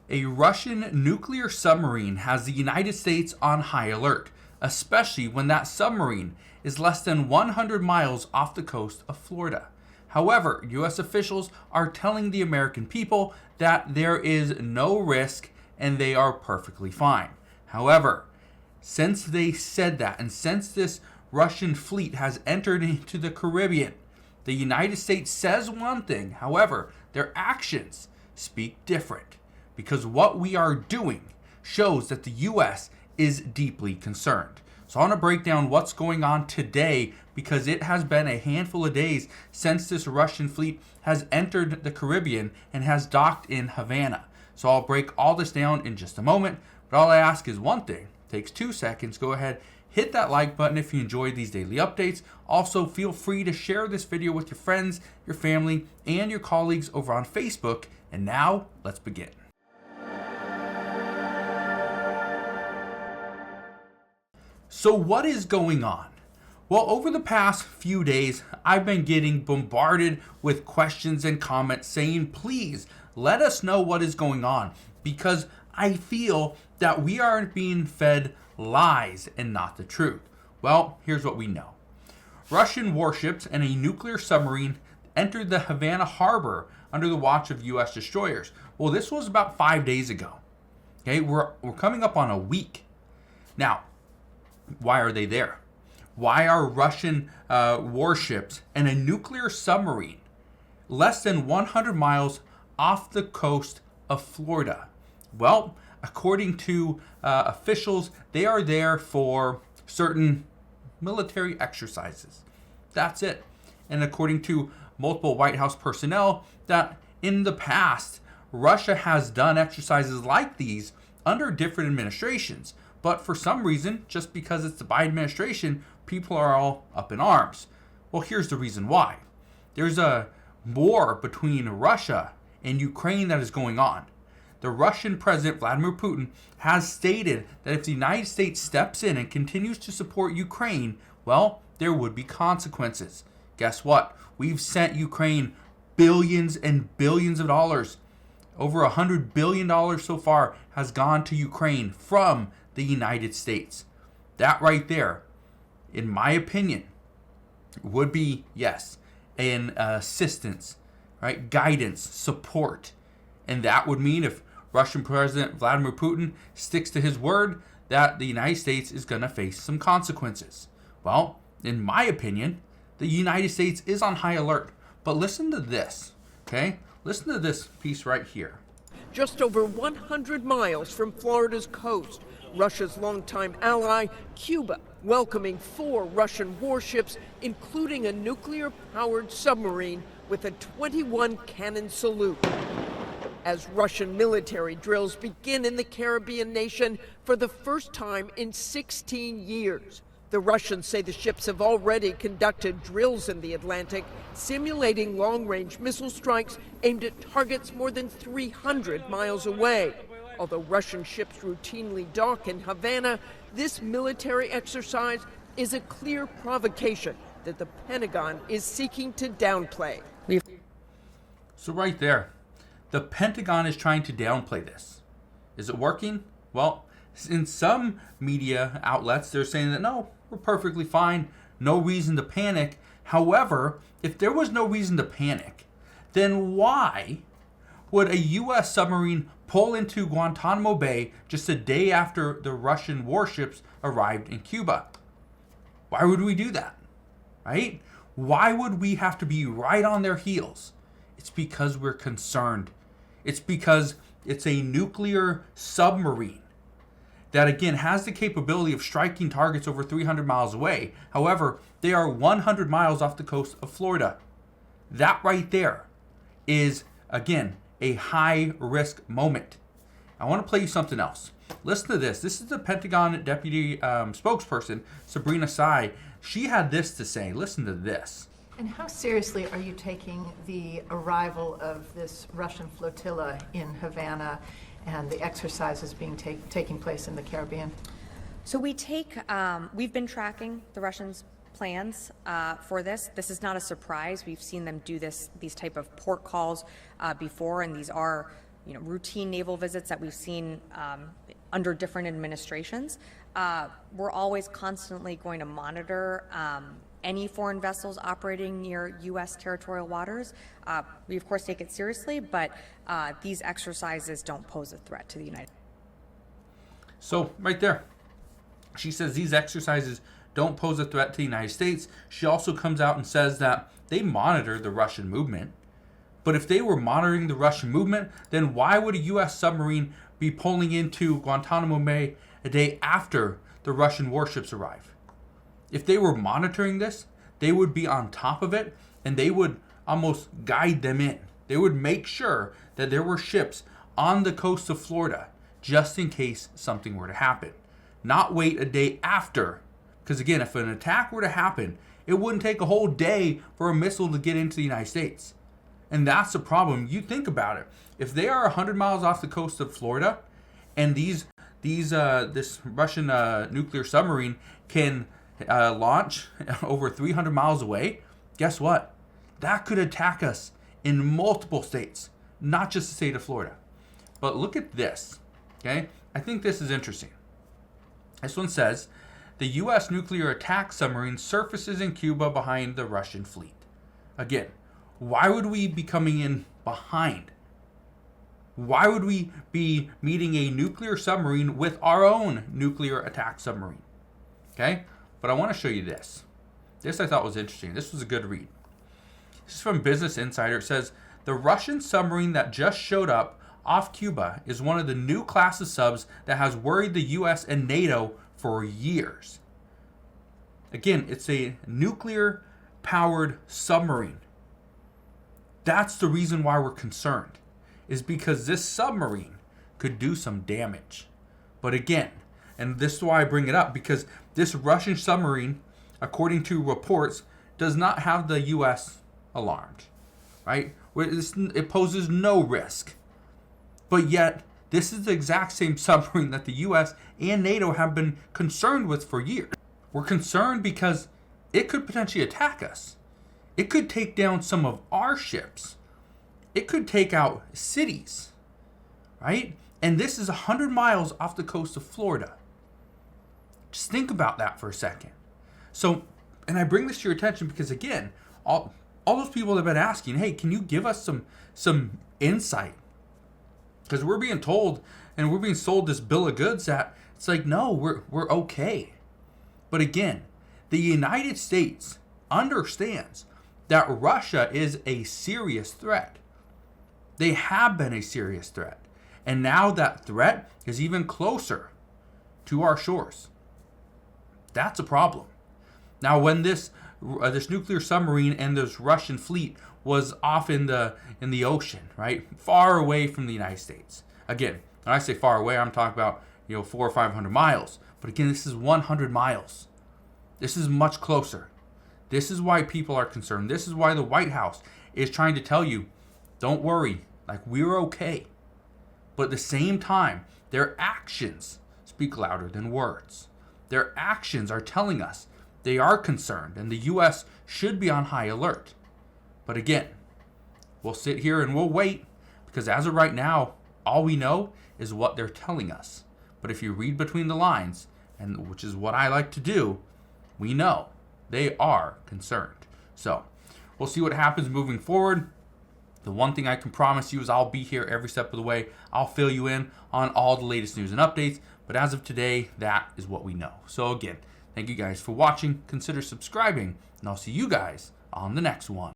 A Russian nuclear submarine has the United States on high alert, especially when that submarine is less than 100 miles off the coast of Florida. However, U.S. officials are telling the American people that there is no risk and they are perfectly fine. However, since they said that and since this Russian fleet has entered into the Caribbean, the United States says one thing, however, their actions speak different, because what we are doing shows that the U.S. is deeply concerned. So I want to break down what's going on today, because it has been a handful of days since this Russian fleet has entered the Caribbean and has docked in Havana. So I'll break all this down in just a moment, but all I ask is one thing. It takes 2 seconds. Go ahead, hit that like button if you enjoyed these daily updates. Also, feel free to share this video with your friends, your family, and your colleagues over on Facebook. And now, let's begin. So what is going on? Well, over the past few days, I've been getting bombarded with questions and comments saying, please let us know what is going on, because I feel that we are being fed lies and not the truth. Well, here's what we know. Russian warships and a nuclear submarine entered the Havana harbor under the watch of U.S. destroyers. Well, this was about 5 days ago. Okay, we're coming up on a week. Now, why are they there? Why are Russian warships and a nuclear submarine less than 100 miles off the coast of Florida? Well, according to officials, they are there for certain military exercises. That's it. And according to multiple White House personnel, that in the past, Russia has done exercises like these under different administrations. But for some reason, just because it's the Biden administration, people are all up in arms. Well, here's the reason why. There's a war between Russia and Ukraine that is going on. The Russian President Vladimir Putin has stated that if the United States steps in and continues to support Ukraine, well, there would be consequences. Guess what? We've sent Ukraine billions and billions of dollars. Over $100 billion so far has gone to Ukraine from the United States. That right there, in my opinion, would be, yes, an assistance, right? Guidance, support. And that would mean if Russian President Vladimir Putin sticks to his word, that the United States is going to face some consequences. Well, in my opinion, the United States is on high alert. But listen to this, okay? Listen to this piece right here. Just over 100 miles from Florida's coast, Russia's longtime ally, Cuba, welcoming 4 Russian warships, including a nuclear-powered submarine with a 21-cannon salute. As Russian military drills begin in the Caribbean nation for the first time in 16 years. The Russians say the ships have already conducted drills in the Atlantic, simulating long-range missile strikes aimed at targets more than 300 miles away. Although Russian ships routinely dock in Havana, this military exercise is a clear provocation that the Pentagon is seeking to downplay. So right there, the Pentagon is trying to downplay this. Is it working? Well, in some media outlets, they're saying that no, we're perfectly fine, no reason to panic. However, if there was no reason to panic, then why would a U.S. submarine pull into Guantanamo Bay just a day after the Russian warships arrived in Cuba? Why would we do that, right? Why would we have to be right on their heels? It's because we're concerned. It's because it's a nuclear submarine that, again, has the capability of striking targets over 300 miles away. However, they are 100 miles off the coast of Florida. That right there is, again, a high-risk moment. I want to play you something else. Listen to this. This is the Pentagon deputy spokesperson, Sabrina Sy. She had this to say. Listen to this. And how seriously are you taking the arrival of this Russian flotilla in Havana and the exercises being taking place in the Caribbean? So we've been tracking the Russians' plans for this. This is not a surprise. We've seen them do these type of port calls before, and these are routine naval visits that we've seen under different administrations. We're always constantly going to monitor any foreign vessels operating near U.S. territorial waters. We, of course, take it seriously, but these exercises don't pose a threat to the United States. So, right there, she says these exercises don't pose a threat to the United States. She also comes out and says that they monitor the Russian movement. But if they were monitoring the Russian movement, then why would a U.S. submarine be pulling into Guantanamo Bay a day after the Russian warships arrive? If they were monitoring this, they would be on top of it, and they would almost guide them in. They would make sure that there were ships on the coast of Florida just in case something were to happen. Not wait a day after. Because again, if an attack were to happen, it wouldn't take a whole day for a missile to get into the United States. And that's the problem. You think about it. If they are 100 miles off the coast of Florida, and this Russian nuclear submarine can launch over 300 miles away, guess what? That could attack us in multiple states, not just the state of Florida. But look at this, okay? I think this is interesting. This one says, the U.S. nuclear attack submarine surfaces in Cuba behind the Russian fleet. Again, why would we be coming in behind? Why would we be meeting a nuclear submarine with our own nuclear attack submarine? Okay? But I want to show you this. This I thought was interesting. This was a good read. This is from Business Insider. It says, the Russian submarine that just showed up off Cuba is one of the new class of subs that has worried the U.S. and NATO for years. Again, it's a nuclear-powered submarine. That's the reason why we're concerned, is because this submarine could do some damage. But again, and this is why I bring it up, because this Russian submarine, according to reports, does not have the U.S. alarmed, right? It poses no risk. But yet, this is the exact same submarine that the U.S. and NATO have been concerned with for years. We're concerned because it could potentially attack us. It could take down some of our ships. It could take out cities, right? And this is 100 miles off the coast of Florida. Just think about that for a second. So, and I bring this to your attention because, again, all those people have been asking, hey, can you give us some insight? Because we're being told, and we're being sold this bill of goods that it's like, no, we're okay. But again, the United States understands that Russia is a serious threat. They have been a serious threat. And now that threat is even closer to our shores. That's a problem. Now, when this nuclear submarine and this Russian fleet was off in the ocean, right, far away from the United States. Again, when I say far away, I'm talking about 400 or 500 miles. But again, this is 100 miles. This is much closer. This is why people are concerned. This is why the White House is trying to tell you, don't worry, like we're okay. But at the same time, their actions speak louder than words. Their actions are telling us they are concerned and the U.S. should be on high alert. But again, we'll sit here and we'll wait because as of right now, all we know is what they're telling us. But if you read between the lines, and which is what I like to do, we know they are concerned. So we'll see what happens moving forward. The one thing I can promise you is I'll be here every step of the way. I'll fill you in on all the latest news and updates. But as of today, that is what we know. So again, thank you guys for watching. Consider subscribing, and I'll see you guys on the next one.